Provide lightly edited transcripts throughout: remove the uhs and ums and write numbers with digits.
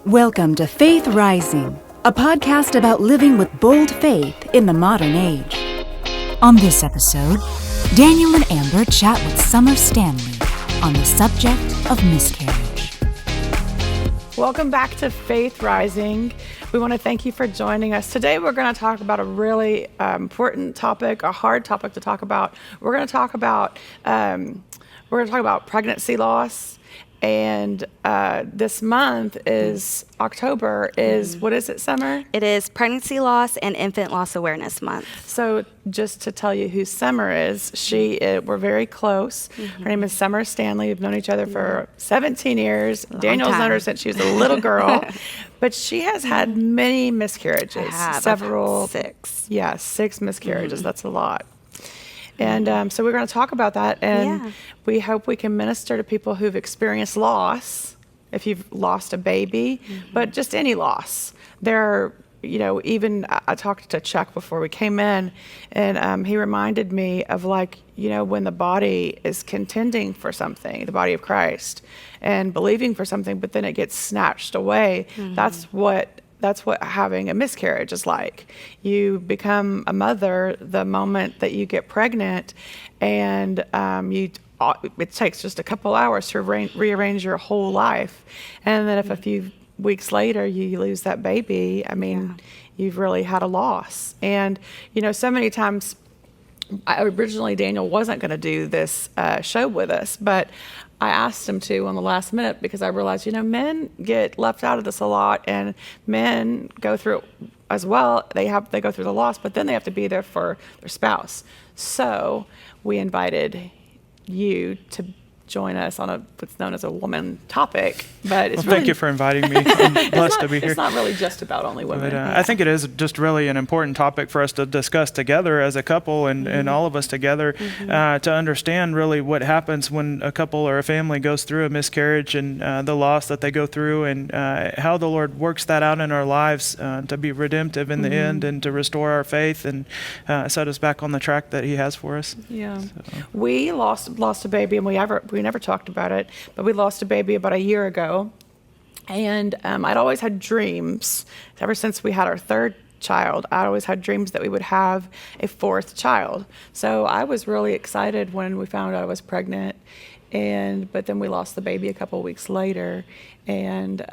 Welcome to Faith Rising, a podcast about living with bold faith in the modern age. On this episode, Daniel and Amber chat with Summer Stanley on the subject of miscarriage. Welcome back to Faith Rising. We want to thank you for joining us. Today we're going to talk about a really important topic, a hard topic to talk about. We're going to talk about pregnancy loss. And this month is October what is it, Summer? It is Pregnancy Loss and Infant Loss Awareness Month. So just to tell you who Summer is, we're very close. Her name is Summer Stanley. We've known each other for 17 years. Daniel's known her since she was a little girl. But she has had many miscarriages. Several. Six. Yeah, 6 miscarriages. That's a lot. And so we're going to talk about that, and we hope we can minister to people who've experienced loss, if you've lost a baby, but just any loss. There are, even I talked to Chuck before we came in, and he reminded me of when the body is contending for something, the body of Christ, and believing for something, but then it gets snatched away. That's what having a miscarriage is like. You become a mother the moment that you get pregnant, and it takes just a couple hours to rearrange your whole life. And then if a few weeks later you lose that baby, you've really had a loss. And, so many times, originally Daniel wasn't going to do this show with us, but I asked him to on the last minute because I realized, men get left out of this a lot, and men go through it as well. They go through the loss, but then they have to be there for their spouse. So we invited you to join us on what's known as a woman topic, but it's thank you for inviting me. I'm blessed to be here. It's not really just about only women. But, I think it is just really an important topic for us to discuss together as a couple and all of us together to understand really what happens when a couple or a family goes through a miscarriage and the loss that they go through, and how the Lord works that out in our lives to be redemptive in the end and to restore our faith and set us back on the track that He has for us. Yeah. So. We lost a baby, and we never talked about it, but we lost a baby about a year ago. And I'd always had dreams. Ever since we had our third child, I'd always had dreams that we would have a 4th child. So I was really excited when we found out I was pregnant. But then we lost the baby a couple of weeks later. And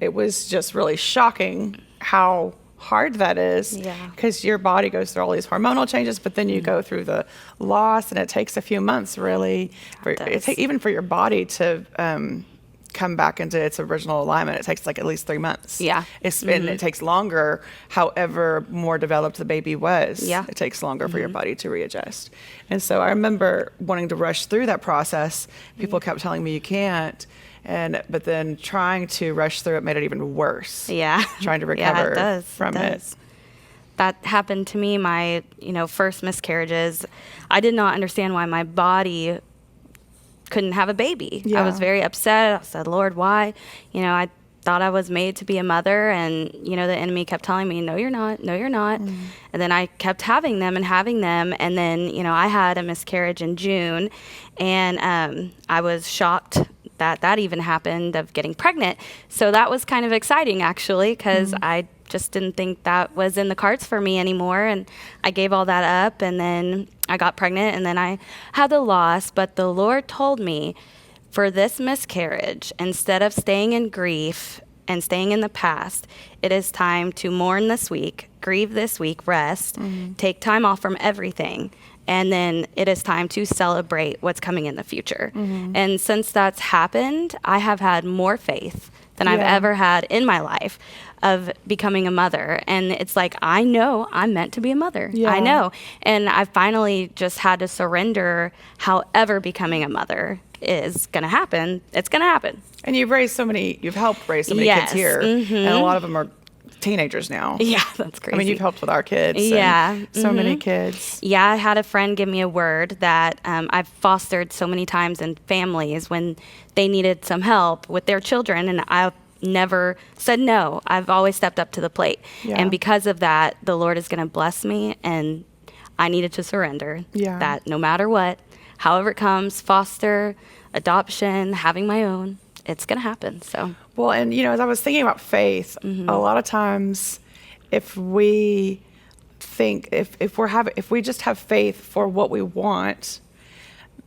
it was just really shocking how hard that is, because your body goes through all these hormonal changes, but then you go through the loss, and it takes a few months really even for your body to come back into its original alignment. It takes at least 3 months. And it takes longer, however more developed the baby was. It takes longer for your body to readjust. And so I remember wanting to rush through that process. People kept telling me you can't. But then trying to rush through it made it even worse. Trying to recover from it. That happened to me, my, first miscarriages. I did not understand why my body couldn't have a baby. I was very upset. I said, Lord, why? I thought I was made to be a mother, and, the enemy kept telling me, no, you're not, no, you're not. And then I kept having them, and then, I had a miscarriage in June, and I was shocked that even happened, of getting pregnant. So that was kind of exciting, actually, because I just didn't think that was in the cards for me anymore. And I gave all that up, and then I got pregnant, and then I had the loss. But the Lord told me, for this miscarriage, instead of staying in grief and staying in the past, it is time to mourn this week, grieve this week, rest, take time off from everything. And then it is time to celebrate what's coming in the future. And since that's happened, I have had more faith than I've ever had in my life of becoming a mother. And it's I know I'm meant to be a mother. I know. And I finally just had to surrender. However becoming a mother is going to happen, it's going to happen. And you've helped raise so many kids here. And a lot of them are teenagers now. That's crazy. You've helped with our kids. So many kids. I had a friend give me a word that I've fostered so many times in families when they needed some help with their children, and I've never said no. I've always stepped up to the plate. And because of that, the Lord is going to bless me, and I needed to surrender that no matter what, however it comes, foster, adoption, having my own, it's going to happen. So Well, and as I was thinking about faith, a lot of times if we think, if we just have faith for what we want,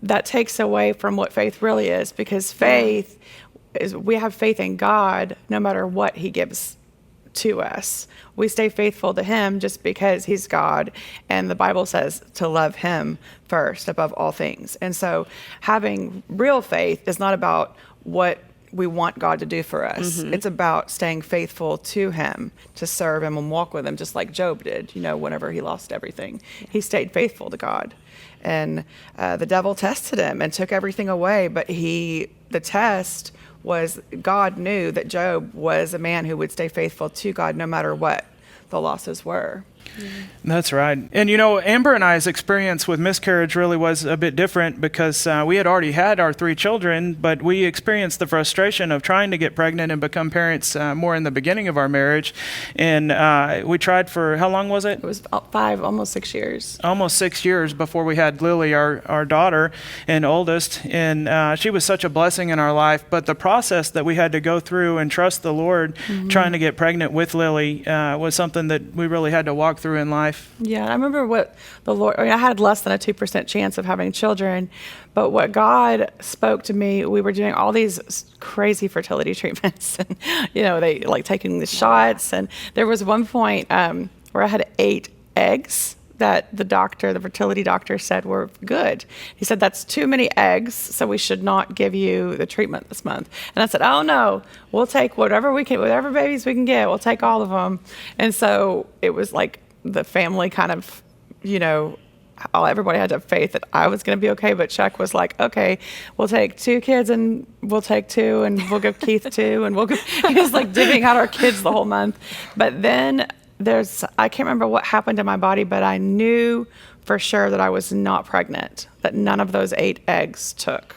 that takes away from what faith really is, because faith is, we have faith in God no matter what he gives to us. We stay faithful to him just because he's God, and the Bible says to love him first above all things. And so having real faith is not about what we want God to do for us. It's about staying faithful to him, to serve him and walk with him, just like Job did, whenever he lost everything. He stayed faithful to God. And the devil tested him and took everything away, but the test was God knew that Job was a man who would stay faithful to God no matter what the losses were. That's right. And Amber and I's experience with miscarriage really was a bit different, because we had already had our 3 children, but we experienced the frustration of trying to get pregnant and become parents more in the beginning of our marriage. And we tried for, how long was it? It was 5, almost 6 years. Almost 6 years before we had Lily, our daughter and oldest. And she was such a blessing in our life. But the process that we had to go through and trust the Lord trying to get pregnant with Lily was something that we really had to walk through in life. Yeah, I remember what the Lord, I had less than a 2% chance of having children, but what God spoke to me, we were doing all these crazy fertility treatments, and, they like taking the shots. And there was one point where I had 8 eggs that the fertility doctor said were good. He said, that's too many eggs, so we should not give you the treatment this month. And I said, oh no, we'll take whatever babies we can get, we'll take all of them. And so it was like the family kind of, everybody had to have faith that I was going to be okay. But Chuck was like, okay, we'll take 2 kids, and we'll take 2, and we'll give Keith 2, and he was like divvying out our kids the whole month. But then I can't remember what happened to my body, but I knew for sure that I was not pregnant, that none of those 8 eggs took.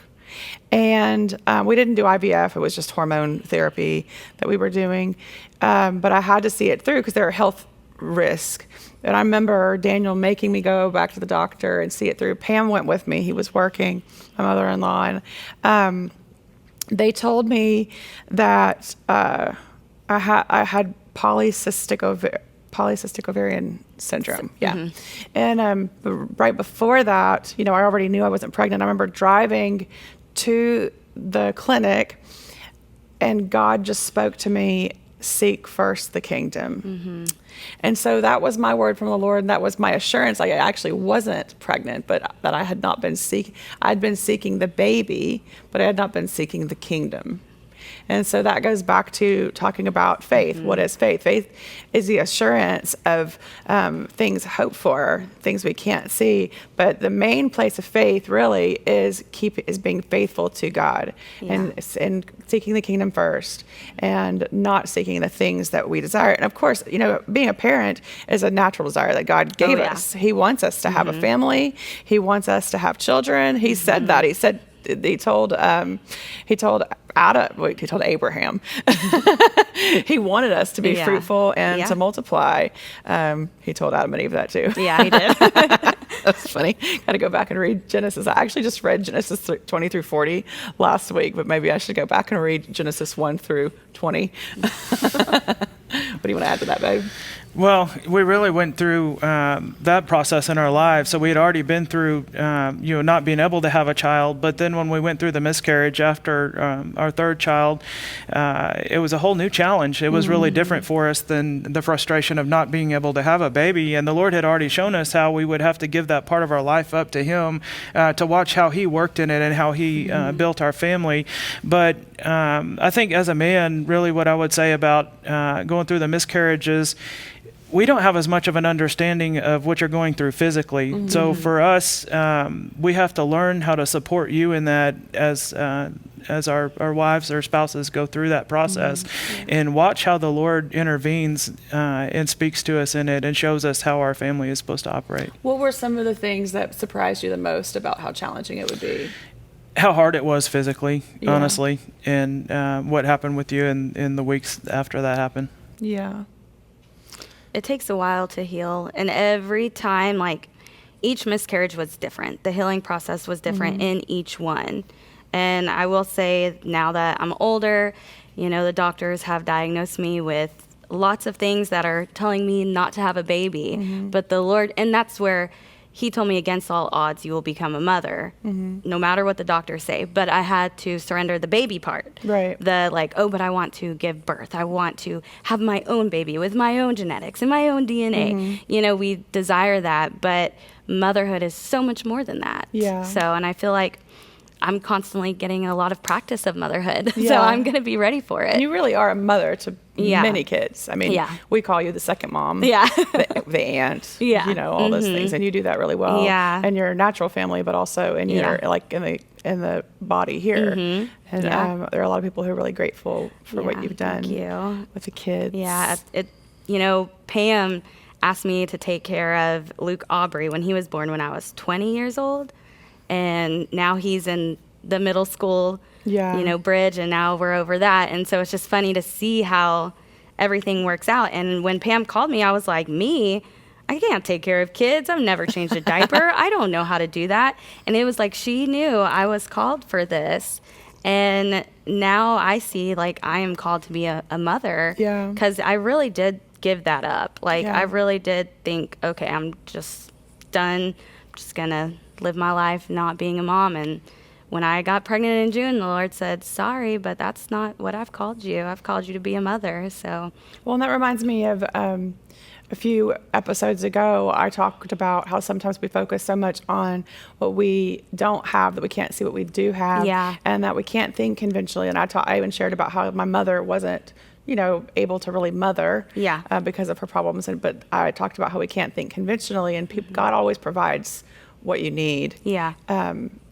And we didn't do IVF. It was just hormone therapy that we were doing. But I had to see it through because there are health risk. And I remember Daniel making me go back to the doctor and see it through. Pam went with me. He was working, my mother-in-law. And they told me that I had polycystic ovarian syndrome. Yeah. And right before that, I already knew I wasn't pregnant. I remember driving to the clinic, and God just spoke to me, seek first the kingdom. And so that was my word from the Lord, and that was my assurance. I actually wasn't pregnant, but that I had not been I'd been seeking the baby, but I had not been seeking the kingdom. And so that goes back to talking about faith. What is faith? Faith is the assurance of things hoped for, things we can't see. But the main place of faith really is being faithful to God, and seeking the kingdom first, and not seeking the things that we desire. And of course, being a parent is a natural desire that God gave us. He wants us to have a family. He wants us to have children. He said that. He told Abraham he wanted us to be fruitful and to multiply. He told Adam and Eve that too. Yeah, he did. That's funny. Got to go back and read Genesis. I actually just read Genesis 20 through 40 last week, but maybe I should go back and read Genesis 1 through 20. What do you want to add to that, babe? Well, we really went through that process in our lives. So we had already been through, not being able to have a child. But then when we went through the miscarriage after our 3rd child, it was a whole new challenge. It was really different for us than the frustration of not being able to have a baby. And the Lord had already shown us how we would have to give that part of our life up to Him, to watch how He worked in it and how He built our family. But I think as a man, really what I would say about going through the miscarriages, we don't have as much of an understanding of what you're going through physically. So for us, we have to learn how to support you in that as our wives or spouses go through that process, and watch how the Lord intervenes and speaks to us in it and shows us how our family is supposed to operate. What were some of the things that surprised you the most about how challenging it would be? How hard it was physically, honestly, and what happened with you in the weeks after that happened. Yeah. It takes a while to heal, and every time, each miscarriage was different. The healing process was different in each one. And I will say, now that I'm older, the doctors have diagnosed me with lots of things that are telling me not to have a baby. But the Lord, and that's where he told me, against all odds, you will become a mother, no matter what the doctors say. But I had to surrender the baby part. Right. The but I want to give birth. I want to have my own baby with my own genetics and my own DNA. We desire that, but motherhood is so much more than that. Yeah. So, and I feel like I'm constantly getting a lot of practice of motherhood. Yeah. So I'm going to be ready for it. You really are a mother to many kids. I mean, we call you the second mom. Yeah. the aunt. Yeah. All those things, and you do that really well. Yeah. In your natural family, but also in your in the body here. And there are a lot of people who are really grateful for what you've done. Thank you. With the kids. Yeah. Pam asked me to take care of Luke Aubrey when he was born when I was 20 years old. And now he's in the middle school, bridge, and now we're over that. And so it's just funny to see how everything works out. And when Pam called me, I was like, I can't take care of kids. I've never changed a diaper. I don't know how to do that. And it was like she knew I was called for this. And now I see like I am called to be a mother. Yeah. Because I really did give that up. I really did think, okay, I'm just done. I'm just going to live my life not being a mom. And when I got pregnant in June, the Lord said, sorry, but that's not what I've called you. I've called you to be a mother. So, well, and that reminds me of a few episodes ago, I talked about how sometimes we focus so much on what we don't have that we can't see what we do have, and that we can't think conventionally. And I even shared about how my mother wasn't able to really mother because of her problems. But I talked about how we can't think conventionally, and God always provides what you need. Yeah.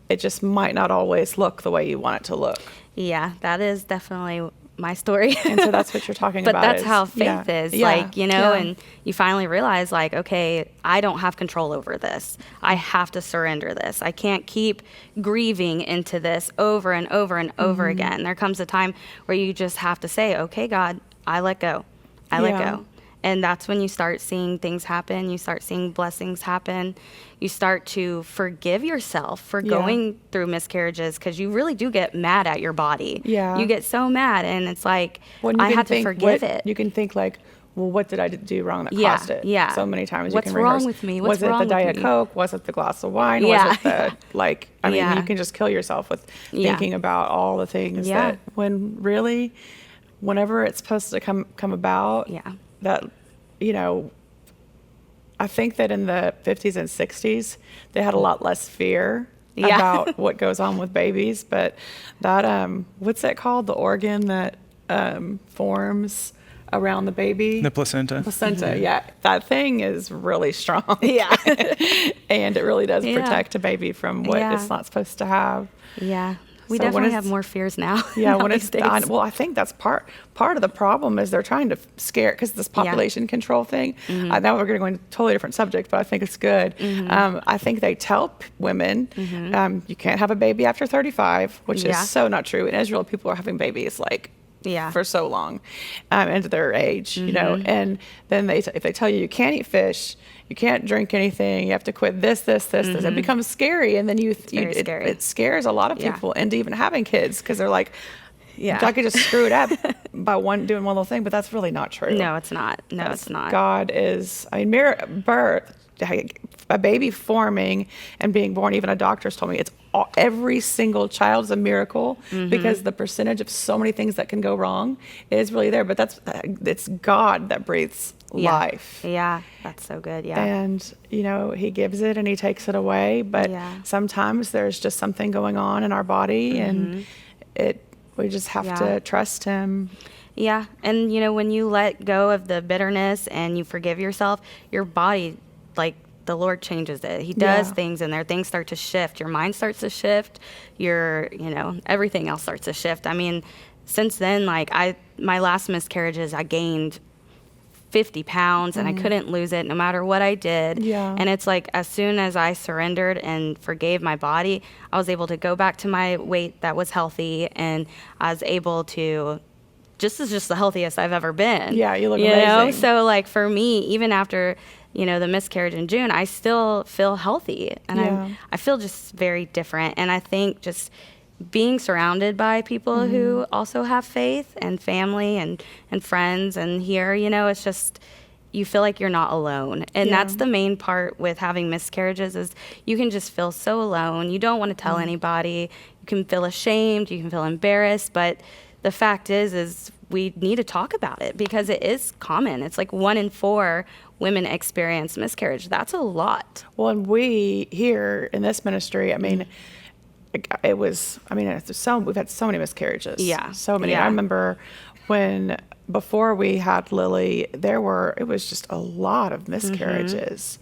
It just might not always look the way you want it to look. Yeah, that is definitely my story. And so that's what you're talking but about. But that's how faith is. And you finally realize okay, I don't have control over this. I have to surrender this. I can't keep grieving into this over and over and over again. There comes a time where you just have to say, okay, God, I let go. I let go. And that's when you start seeing things happen. You start seeing blessings happen. You start to forgive yourself for going through miscarriages, because you really do get mad at your body. Yeah. You get so mad, and it's like, I had to forgive it. You can think well, what did I do wrong that caused it? Yeah. So many times What's you can rehearse. Wrong with me? What's was wrong it the with Diet me? Coke? Was it the glass of wine? Yeah. Was it the, you can just kill yourself with thinking about all the things that, when really, whenever it's supposed to come about, that, I think that in the 50s and 60s, they had a lot less fear about what goes on with babies. But that, what's that called? The organ that forms around the baby? The placenta. Yeah. That thing is really strong. Yeah. And it really does protect a baby from what it's not supposed to have. Yeah. We definitely have more fears now. Yeah, when it's done. Well, I think that's part of the problem is they're trying to scare, because this population control thing. Now we're going to go into a totally different subject, but I think it's good. I think they tell women you can't have a baby after 35, which is so not true. In Israel, people are having babies for so long into their age, and then if they tell you can't eat fish, you can't drink anything, you have to quit this, it becomes scary. And then it scares a lot of people into even having kids, because they're like, I could just screw it up by doing one little thing, but that's really not true. No, it's not. It's not. God is, birth, a baby forming and being born, even a doctor's told me every single child is a miracle, because the percentage of so many things that can go wrong is really there. But it's God that breathes life. Yeah, that's so good. Yeah. And, he gives it and he takes it away. But sometimes there's just something going on in our body, and we just have to trust him. Yeah. And, when you let go of the bitterness and you forgive yourself, your body, the Lord changes it. He does things in there. Things start to shift. Your mind starts to shift. Everything else starts to shift. I mean, since then, my last miscarriages, I gained 50 pounds and I couldn't lose it no matter what I did. Yeah. And it's as soon as I surrendered and forgave my body, I was able to go back to my weight that was healthy, and I was able to just the healthiest I've ever been. Yeah, you look amazing. So for me, even after the miscarriage in June, I still feel healthy, and I feel just very different. And I think just being surrounded by people who also have faith and family and friends, and here, it's just, you feel like you're not alone. And that's the main part with having miscarriages, is you can just feel so alone. You don't want to tell anybody. You can feel ashamed. You can feel embarrassed. But the fact is we need to talk about it, because it is common. It's like 1 in 4 women experience miscarriage. That's a lot. Well, and we here in this ministry, I mean, we've had so many miscarriages. Yeah. So many. Yeah. I remember before we had Lily, it was just a lot of miscarriages.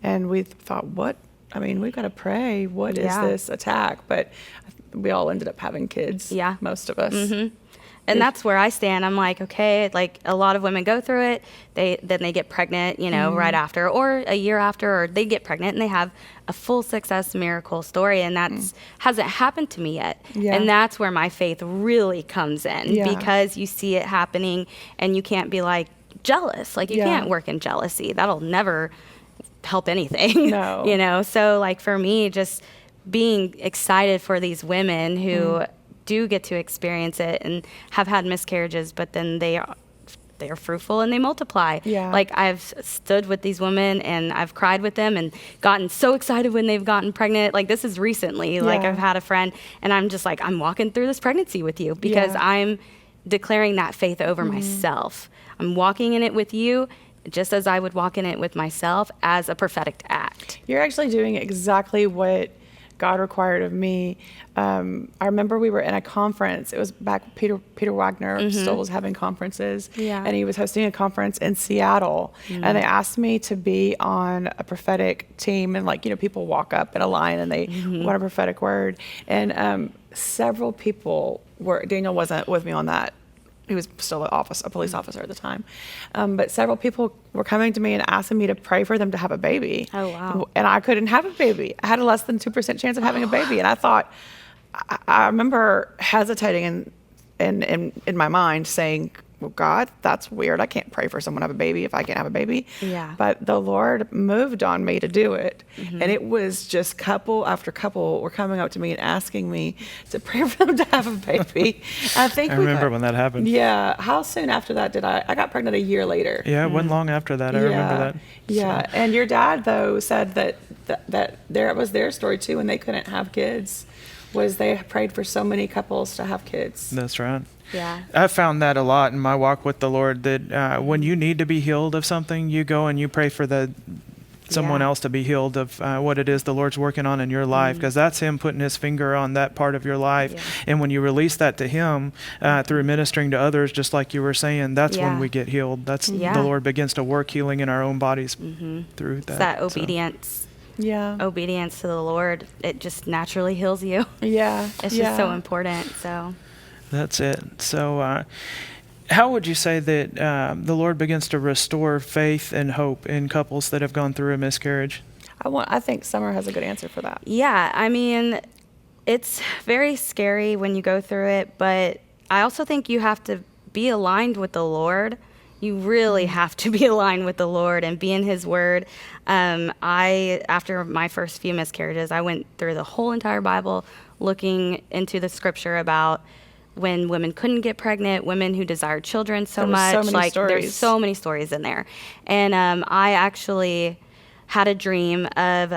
And we thought, we've got to pray. What is this attack? But we all ended up having kids. Yeah. Most of us. And that's where I stand. I'm like, okay, like a lot of women go through it. Then they get pregnant, right after, or a year after, or they get pregnant and they have a full success miracle story. And that's hasn't happened to me yet. Yeah. And that's where my faith really comes in, because you see it happening and you can't be like jealous. Like you can't work in jealousy. That'll never help anything. No. So like for me, just being excited for these women who do get to experience it and have had miscarriages, but then they are fruitful and they multiply. Yeah. Like I've stood with these women and I've cried with them and gotten so excited when they've gotten pregnant. Like this is recently, like I've had a friend and I'm just like, I'm walking through this pregnancy with you, because I'm declaring that faith over myself. I'm walking in it with you, just as I would walk in it with myself, as a prophetic act. You're actually doing exactly what God required of me. I remember we were in a conference. It was back, Peter Wagner still was having conferences. Yeah. And he was hosting a conference in Seattle. And they asked me to be on a prophetic team. And people walk up in a line and they want a prophetic word. And several people Daniel wasn't with me on that. He was still a police officer at the time. But several people were coming to me and asking me to pray for them to have a baby. Oh, wow. And I couldn't have a baby. I had a less than 2% chance of having a baby. And I thought, I remember hesitating in my mind saying, well, God, that's weird. I can't pray for someone to have a baby if I can't have a baby. Yeah. But the Lord moved on me to do it. And it was just couple after couple were coming up to me and asking me to pray for them to have a baby. I remember when that happened. Yeah. How soon after that did I got pregnant a year later? Yeah, it wasn't long after that. I remember that. Yeah. So. And your dad, though, said that there was their story, too, when they couldn't have kids, was they prayed for so many couples to have kids. That's right. Yeah. I found that a lot in my walk with the Lord, that when you need to be healed of something, you go and you pray for someone else to be healed of what it is the Lord's working on in your life, because that's Him putting His finger on that part of your life. Yeah. And when you release that to Him through ministering to others, just like you were saying, that's when we get healed. That's the Lord begins to work healing in our own bodies through that. It's that obedience. Yeah. Obedience to the Lord, it just naturally heals you. Yeah. It's just so important. So that's it. So how would you say that the Lord begins to restore faith and hope in couples that have gone through a miscarriage? I think Summer has a good answer for that. Yeah, I mean, it's very scary when you go through it, but I also think you have to be aligned with the Lord. You really have to be aligned with the Lord and be in His Word. After my first few miscarriages, I went through the whole entire Bible looking into the scripture about when women couldn't get pregnant, women who desired children so much. So many stories. There's so many stories in there. And I actually had a dream of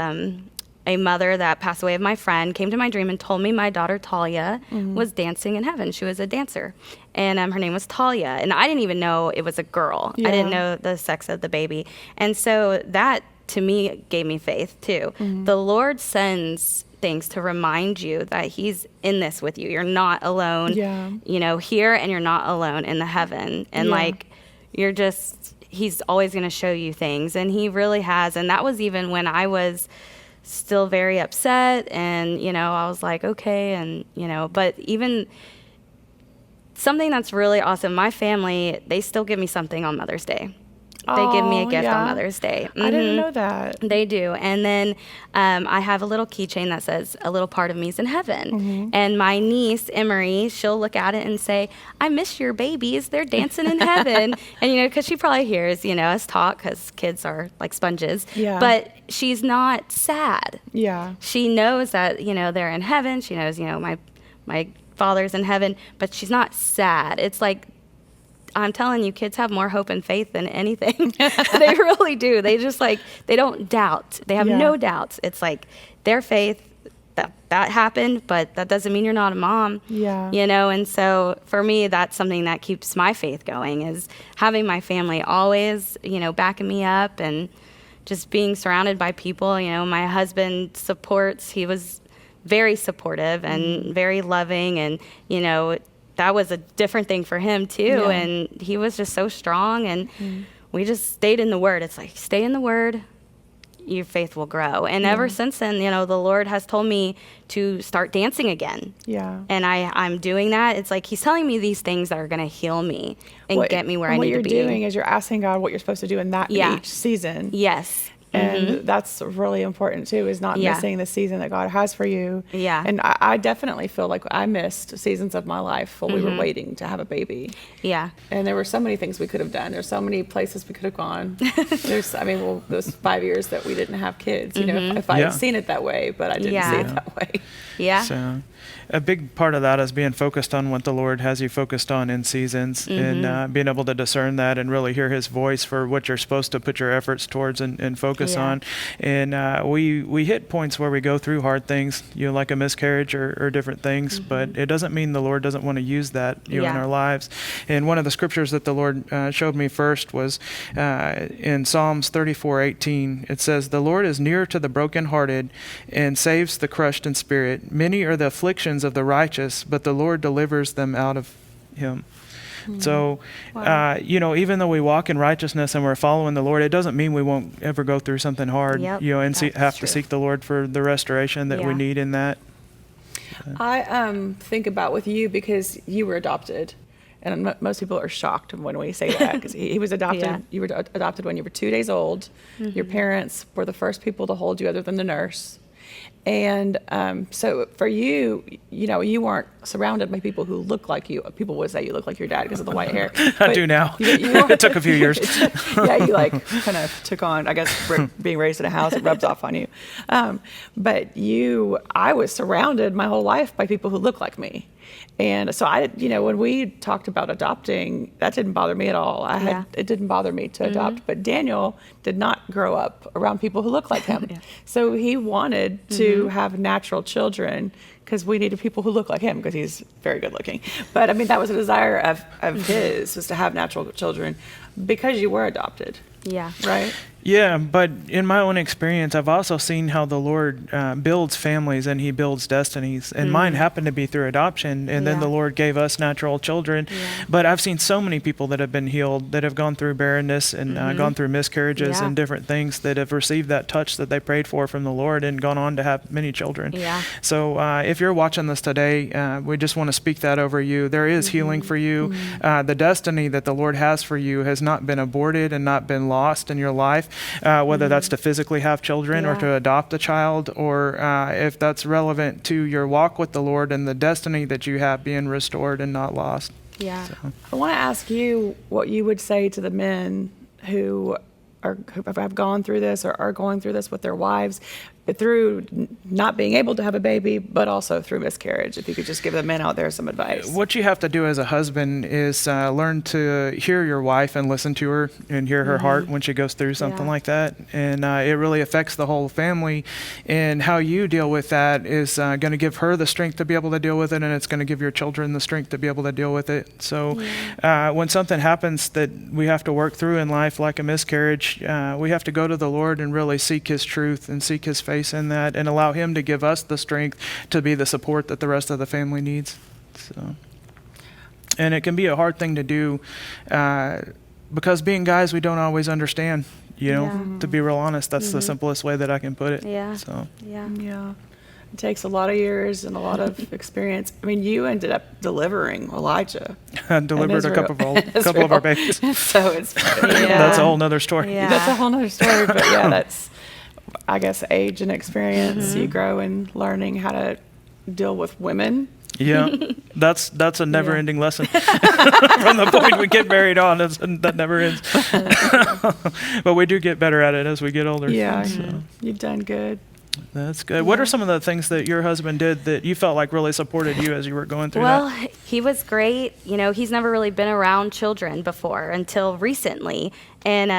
a mother that passed away of my friend came to my dream and told me my daughter Talia was dancing in heaven. She was a dancer. And her name was Talia. And I didn't even know it was a girl. Yeah. I didn't know the sex of the baby. And so that, to me, gave me faith, too. The Lord sends things to remind you that He's in this with you. You're not alone, here, and you're not alone in the heaven. And, He's always going to show you things. And He really has. And that was even when I was still very upset. And, I was like, okay. And, but even something that's really awesome, my family, they still give me something on Mother's Day. They give me a gift on Mother's Day. I didn't know that. They do. And then I have a little keychain that says, a little part of me is in heaven. And my niece, Emery, she'll look at it and say, I miss your babies. They're dancing in heaven. And, because she probably hears, us talk, because kids are like sponges. Yeah. But she's not sad. Yeah. She knows that, they're in heaven. She knows, my Father's in heaven, but she's not sad. It's like, I'm telling you, kids have more hope and faith than anything. They really do. They just like, they don't doubt. They have no doubts. It's like their faith, that happened, but that doesn't mean you're not a mom. Yeah. You know, and so for me, that's something that keeps my faith going, is having my family always, you know, backing me up and just being surrounded by people. You know, my husband supports. He was very supportive and very loving, and, you know, that was a different thing for him too. Yeah. And he was just so strong, and we just stayed in the Word. It's like, stay in the Word, your faith will grow. And ever since then, you know, the Lord has told me to start dancing again. Yeah. And I'm doing that. It's like He's telling me these things that are going to heal me and get me where I need to be. What you're doing is you're asking God what you're supposed to do in that each season. Yes. And that's really important too, is not missing the season that God has for you. Yeah. And I definitely feel like I missed seasons of my life while we were waiting to have a baby. Yeah. And there were so many things we could have done. There's so many places we could have gone. Those 5 years that we didn't have kids, you know, if I had seen it that way, but I didn't see it that way. Yeah. So a big part of that is being focused on what the Lord has you focused on in seasons, and being able to discern that and really hear His voice for what you're supposed to put your efforts towards and focus on. And we hit points where we go through hard things, you know, like a miscarriage or different things, but it doesn't mean the Lord doesn't want to use that, you know, in our lives. And one of the scriptures that the Lord showed me first was in Psalms 34:18. It says, "The Lord is near to the brokenhearted and saves the crushed in spirit. Many are the afflictions of the righteous, but the Lord delivers them out of him." So, you know, even though we walk in righteousness and we're following the Lord, it doesn't mean we won't ever go through something hard, you know, and have to seek the Lord for the restoration that we need in that. I think about with you, because you were adopted, and most people are shocked when we say that, because he was adopted. You were adopted when you were 2 days old. Your parents were the first people to hold you other than the nurse. And so for you, you know, you weren't surrounded by people who look like you. People would say you look like your dad because of the white hair. I do now. It took a few years. You like kind of took on, I guess, being raised in a house, it rubs off on you. But I was surrounded my whole life by people who look like me. And so when we talked about adopting, that didn't bother me at all. It didn't bother me to adopt, but Daniel did not grow up around people who look like him. So he wanted to have natural children, because we needed people who look like him, because he's very good looking. But I mean, that was a desire of his, was to have natural children, because you were adopted. Yeah. Right? Yeah, but in my own experience, I've also seen how the Lord builds families and He builds destinies. And mine happened to be through adoption, and then the Lord gave us natural children. But I've seen so many people that have been healed, that have gone through barrenness and gone through miscarriages and different things, that have received that touch that they prayed for from the Lord and gone on to have many children. Yeah. So if you're watching this today, we just want to speak that over you. There is healing for you. The destiny that the Lord has for you has not been aborted and not been lost in your life. Whether that's to physically have children or to adopt a child, or if that's relevant to your walk with the Lord and the destiny that you have being restored and not lost. Yeah. So. I want to ask you what you would say to the men who have gone through this or are going through this with their wives, through not being able to have a baby, but also through miscarriage. If you could just give the men out there some advice. What you have to do as a husband is learn to hear your wife and listen to her and hear her heart when she goes through something like that. And it really affects the whole family. And how you deal with that is going to give her the strength to be able to deal with it, and it's going to give your children the strength to be able to deal with it. So when something happens that we have to work through in life, like a miscarriage, we have to go to the Lord and really seek His truth and seek His faith in that, and allow Him to give us the strength to be the support that the rest of the family needs. So, and it can be a hard thing to do because being guys, we don't always understand, you know, to be real honest. That's the simplest way that I can put it. Yeah. So. Yeah. It takes a lot of years and a lot of experience. I mean, you ended up delivering Elijah. Delivered a couple of our babies. So it's that's a whole nother story. Yeah. That's a whole nother story. But yeah, that's, I guess, age and experience. You grow in learning how to deal with women. Yeah, that's a never-ending lesson from the point we get married on. That never ends. But we do get better at it as we get older. Yeah, you've done good. That's good. What are some of the things that your husband did that you felt like really supported you as you were going through that? Well, he was great. He's never really been around children before until recently. And,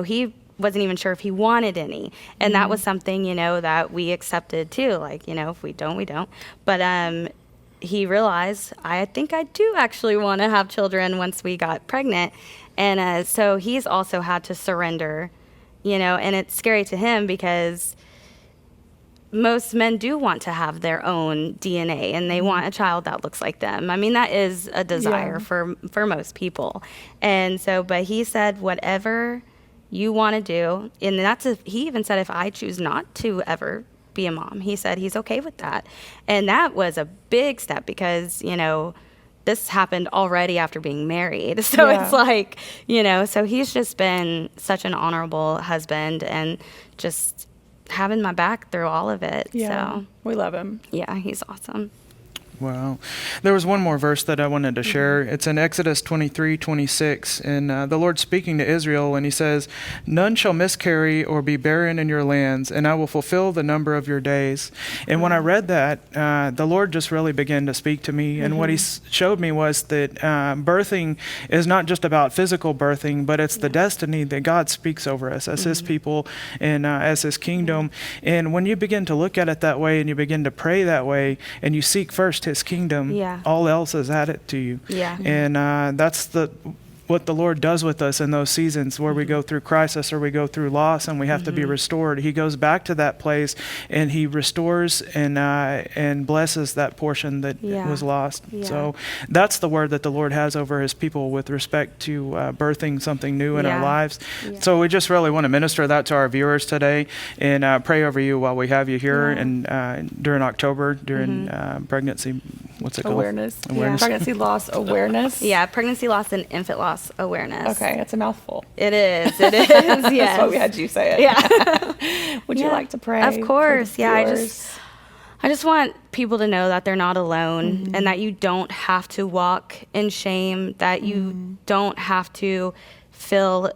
he wasn't even sure if he wanted any. And that was something, that we accepted too. Like, if we don't, we don't. But he realized, I think I do actually want to have children once we got pregnant. And so he's also had to surrender, and it's scary to him because most men do want to have their own DNA and they want a child that looks like them. I mean, that is a desire for most people. And so, but he said, whatever you want to do, and he even said, if I choose not to ever be a mom, he said he's okay with that. And that was a big step because, this happened already after being married. So it's like, so he's just been such an honorable husband and just having my back through all of it. Yeah, so we love him. Yeah, he's awesome. Wow. There was one more verse that I wanted to share. It's in Exodus 23:26, and the Lord's speaking to Israel, and he says, "None shall miscarry or be barren in your lands, and I will fulfill the number of your days." And when I read that, the Lord just really began to speak to me, and what he showed me was that birthing is not just about physical birthing, but it's the destiny that God speaks over us as his people and as his kingdom. And when you begin to look at it that way, and you begin to pray that way, and you seek first his kingdom, all else is added to you. And that's what the Lord does with us in those seasons where we go through crisis or we go through loss and we have to be restored. He goes back to that place and he restores and blesses that portion that was lost. So that's the word that the Lord has over his people with respect to birthing something new in our lives. So we just really want to minister that to our viewers today and pray over you while we have you here and during October, during pregnancy, what's it called? Awareness. Pregnancy loss awareness. Pregnancy loss and infant loss awareness. Okay, that's a mouthful. It is. Yes. That's why we had you say it. Yeah. Would you like to pray? Of course. Yeah. I just want people to know that they're not alone and that you don't have to walk in shame, that you don't have to feel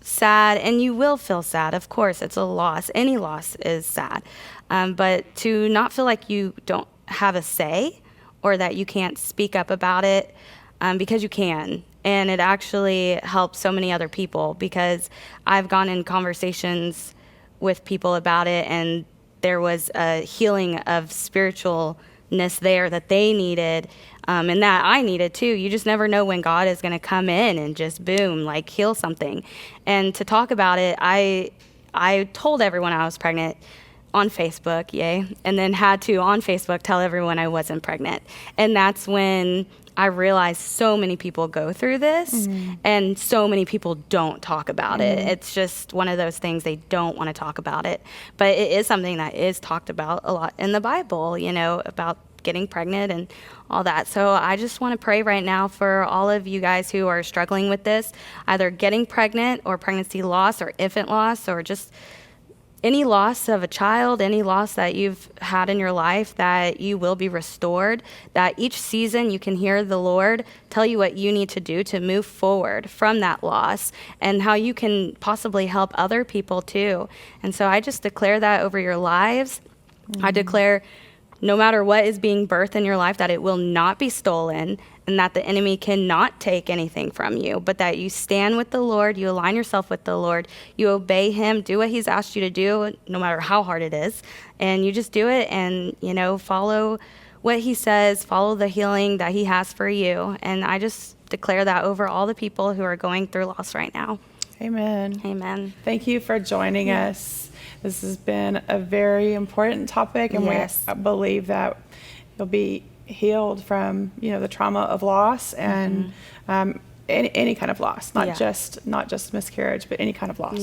sad, and you will feel sad. Of course, it's a loss. Any loss is sad. But to not feel like you don't have a say or that you can't speak up about it, because you can. And it actually helps so many other people because I've gone in conversations with people about it and there was a healing of spiritualness there that they needed and that I needed too. You just never know when God is going to come in and just boom, like heal something. And to talk about it, I told everyone I was pregnant on Facebook, and then had to on Facebook tell everyone I wasn't pregnant. And that's when I realized so many people go through this and so many people don't talk about it. It's just one of those things, they don't want to talk about it. But it is something that is talked about a lot in the Bible, about getting pregnant and all that. So I just want to pray right now for all of you guys who are struggling with this, either getting pregnant or pregnancy loss or infant loss or just any loss of a child, any loss that you've had in your life, that you will be restored, that each season you can hear the Lord tell you what you need to do to move forward from that loss and how you can possibly help other people too. And so I just declare that over your lives. I declare no matter what is being birthed in your life, that it will not be stolen and that the enemy cannot take anything from you, but that you stand with the Lord, you align yourself with the Lord, you obey him, do what he's asked you to do, no matter how hard it is, and you just do it and, follow what he says, follow the healing that he has for you. And I just declare that over all the people who are going through loss right now. Amen. Amen. Thank you for joining us. This has been a very important topic, and we believe that you'll be healed from the trauma of loss and any kind of loss, not just miscarriage, but any kind of loss.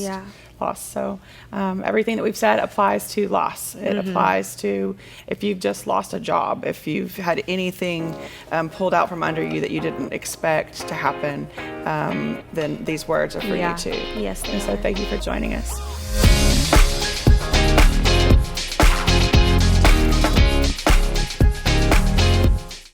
So everything that we've said applies to loss. It applies to if you've just lost a job, if you've had anything pulled out from under you that you didn't expect to happen, then these words are for you too. Yes. And so thank you for joining us.